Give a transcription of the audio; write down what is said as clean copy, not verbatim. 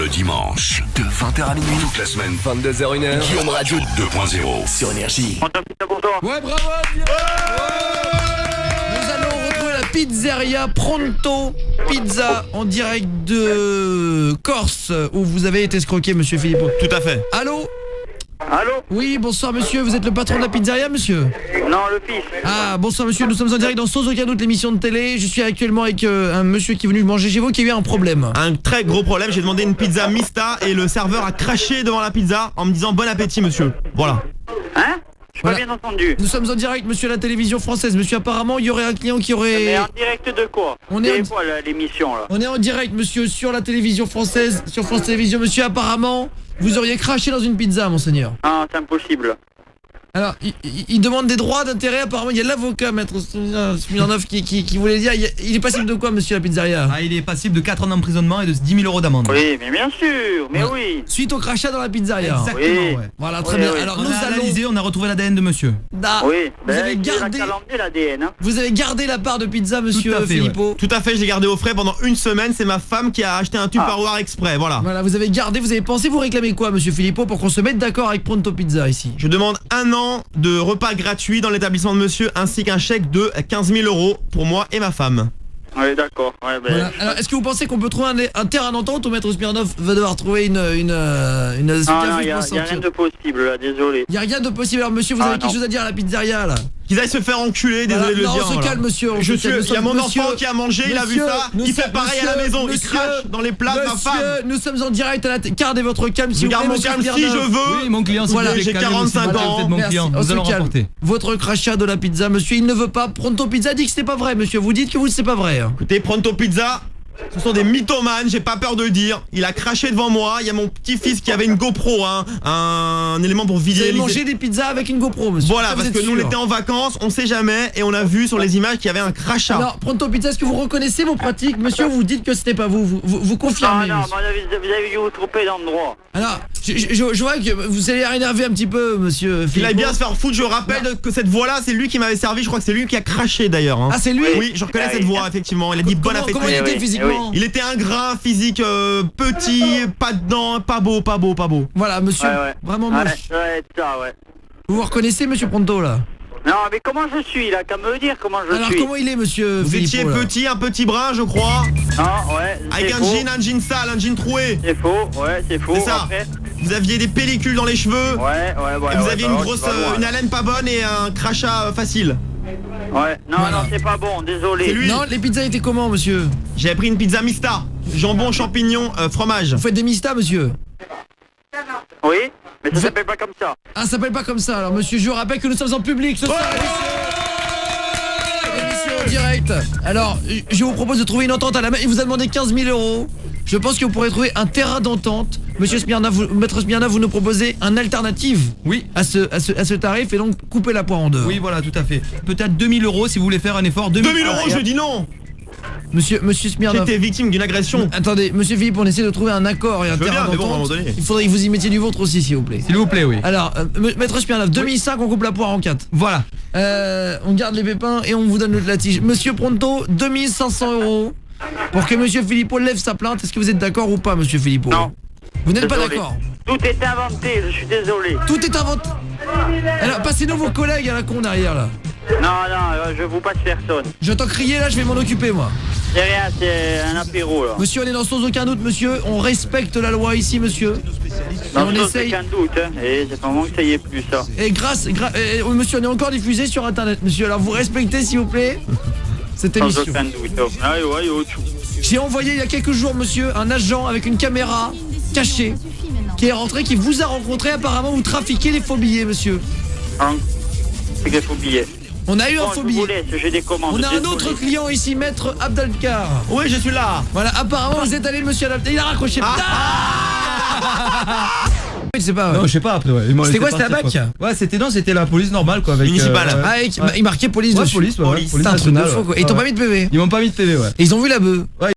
Le dimanche, de 20h à minuit, toute la semaine, 22h-1h, Guillaume Radio 2.0 sur Énergie. Ouais, bravo. Nous allons retrouver la pizzeria Pronto Pizza en direct de Corse où vous avez été escroqué, monsieur Filippo. Tout à fait. Allô? Allô? Oui, bonsoir monsieur, vous êtes le patron de la pizzeria, monsieur? Non, le fils. Ah, bonsoir monsieur, nous sommes en direct dans Sans aucun doute l'émission de télé. Je suis actuellement avec un monsieur qui est venu manger chez vous qui a eu un problème. Un très gros problème, j'ai demandé une pizza mixta et le serveur a craché devant la pizza en me disant bon appétit monsieur. Voilà. Hein? Je Voilà. pas bien entendu. Nous sommes en direct, monsieur, à la télévision française. Monsieur, apparemment, il y aurait un client qui aurait... Mais en direct de quoi? On est C'est en- quoi l'émission là? On est en direct, monsieur, sur la télévision française, sur France Télévisions. Monsieur, apparemment, vous auriez craché dans une pizza, monseigneur. Ah, c'est impossible. Alors, il demande des droits d'intérêt. Apparemment, il y a l'avocat, maître Smirnov, qui voulait dire... Il est passible de quoi, monsieur, la pizzeria? Ah, il est passible de 4 ans d'emprisonnement et de 10 000 € d'amende. Oui, mais bien sûr, mais Ouais. oui. Suite au crachat dans la pizzeria. Exactement, Oui. ouais. Voilà, très Oui, bien. oui. Alors, On nous a allons... analysé, on a retrouvé l'ADN de monsieur. Ah, Oui, vous avez il a gardé... calandé l'ADN. Hein. Vous avez gardé la part de pizza, monsieur Tout à fait, Filippo. Tout à fait, j'ai gardé au frais pendant une semaine, c'est ma femme qui a acheté un Tupperware exprès, voilà. Voilà, vous avez gardé, vous avez pensé, vous réclamez quoi, monsieur Filippo, pour qu'on se mette d'accord avec Pronto Pizza ici? Je demande 1 an de repas gratuits dans l'établissement de monsieur ainsi qu'un chèque de 15 000 € pour moi et ma femme. Oui, d'accord. Ouais, ben, Voilà. Alors, est-ce que vous pensez qu'on peut trouver un terrain d'entente où maître Smirnov va devoir trouver une non, il n'y a rien de possible là, désolé. Il n'y a rien de possible. Alors, monsieur, vous avez quelque non. chose à dire à la pizzeria, là? Qu'ils aillent se faire enculer, désolé Voilà. de le Non, dire. on se voilà. calme, monsieur. on Je se suis, calme. il y a mon Monsieur- enfant qui a mangé, il a vu monsieur, ça, nous il fait sommes- pareil à la maison, il monsieur, crache dans les plats de ma femme. Nous sommes en direct à la Gardez votre calme, Je s'il vous plaît, garde mon monsieur calme si Smirnov. je veux. Oui, mon client, Voilà, s'il vous j'ai plaît, calmez-vous, 45 s'il vous plaît, ans. vous êtes mon Merci, client, on nous se allons calme. rapporter. Votre crachat de la pizza, monsieur, il ne veut pas. Pronto Pizza dit que c'était pas vrai, monsieur. Vous dites que c'est pas vrai. Écoutez, Pronto Pizza, ce sont des mythomanes, j'ai pas peur de le dire. Il a craché devant moi, il y a mon petit-fils qui avait une GoPro, hein, un élément pour Vous vider avez les... mangé des pizzas avec une GoPro, monsieur. Voilà, Ça, vous parce êtes que nous on sûr. était en vacances, on sait jamais, et on a vu sur les images qu'il y avait un crachat. Alors, Pronto Pizza, est-ce que vous reconnaissez vos pratiques, monsieur? Vous dites que c'était pas vous. Vous Non, confirmez, non, monsieur. vous avez dû vous tromper d'endroit. Alors, je vois que vous allez énerver un petit peu, monsieur Il Filippo. aille bien se faire foutre, je rappelle que cette voix-là, c'est lui qui m'avait servi, je crois que c'est lui qui a craché d'ailleurs. Hein. Ah, c'est lui? Oui, je reconnais cette voix, effectivement, il a dit bon appétit. Comment il Eh était oui, physiquement? Il était ingrat, physique, petit, pas de dents, pas beau. Voilà, monsieur, Ouais, ouais. vraiment Ouais, moche. ça va être ça, ouais. Vous reconnaissez, monsieur Pronto, là? Non, mais comment je suis là? Qu'à me dire comment je Alors, suis? comment il est, monsieur Vous Filippo, étiez là? petit, un petit brun, je crois, Non, ouais. avec c'est un faux. jean sale, un jean troué. C'est faux, ouais, c'est faux. C'est ça. Après. Vous aviez des pellicules dans les cheveux. Ouais. Et vous aviez une bah, grosse, c'est pas moi, une là. haleine pas bonne et un crachat facile. Ouais, non, Voilà. non, c'est pas bon, désolé. C'est lui. Non, les pizzas étaient comment, monsieur? J'avais pris une pizza mixta, jambon, champignons, fromage. Vous faites des mistas, monsieur? Oui, mais ça s'appelle pas comme ça. Ah, ça s'appelle pas comme ça. Alors, monsieur, je vous rappelle que nous sommes en public ce soir. Émission en direct. Alors, je vous propose de trouver une entente à la main. Il vous a demandé 15 000 €. Je pense que vous pourrez trouver un terrain d'entente. Monsieur Smirnov, maître Smirnov, vous nous proposez un alternative Oui. à ce tarif et donc couper la poire en deux. Oui, voilà, tout à fait. Peut-être 2 000 € si vous voulez faire un effort. 2 000 2000 €, je dis non. Monsieur Smirnov. J'étais victime d'une agression. Attendez, monsieur Philippe, on essaie de trouver un accord et un Je veux terrain bien, mais bon, à un moment d'entente. donné. Il faudrait que vous y mettiez du vôtre aussi, s'il vous plaît. S'il vous plaît, oui. Alors, maître Smirnov, 2005, on coupe la poire en 4. Voilà. On garde les pépins et on vous donne la tige. Monsieur Pronto, 2500 € pour que monsieur Filippo lève sa plainte. Est-ce que vous êtes d'accord ou pas, monsieur Filippo? Non. Vous n'êtes pas Désolé. d'accord? Tout est inventé, je suis désolé. Tout est inventé. Alors, passez-nous vos collègues à la con derrière, là. Non, je vous passe personne. J'entends crier, là, je vais m'en occuper, moi. C'est rien, c'est un apéro là. Monsieur, on est dans sans aucun doute, monsieur. On respecte la loi ici, monsieur. Et Non, on ça, essaye. c'est qu'un doute, hein. Et c'est pas moi que ça y est plus ça. Et monsieur, on est encore diffusé sur internet, monsieur. Alors vous respectez, s'il vous plaît, cette Sans émission. aucun doute. Ah, ouais, autre. J'ai envoyé il y a quelques jours, monsieur, un agent avec une caméra cachée qui est rentré, qui vous a rencontré. Apparemment, vous trafiquez les faux billets, monsieur. Hein? C'est qu'il faut billet. On a eu un Bon, faux je vous billet. laisse, j'ai des commandes. On a un désolé. autre client ici, maître Abdelkar. Oui, je suis là. Voilà, apparemment, vous êtes allé, monsieur Abdelkar. Il a raccroché. Je sais pas. Ouais. Non, je sais pas après. Ouais. C'était quoi, c'était la BAC? Ouais, c'était la police normale quoi. Avec, Municipale. ouais. Ah, il marquait police Ouais, dessus. police, ouais, Police. C'est un truc de nationale, faux, quoi. ouais. Et ils t'ont Ouais. pas mis de PV. Ils m'ont pas mis de PV, ouais. Et ils ont vu la bœuf. Ouais.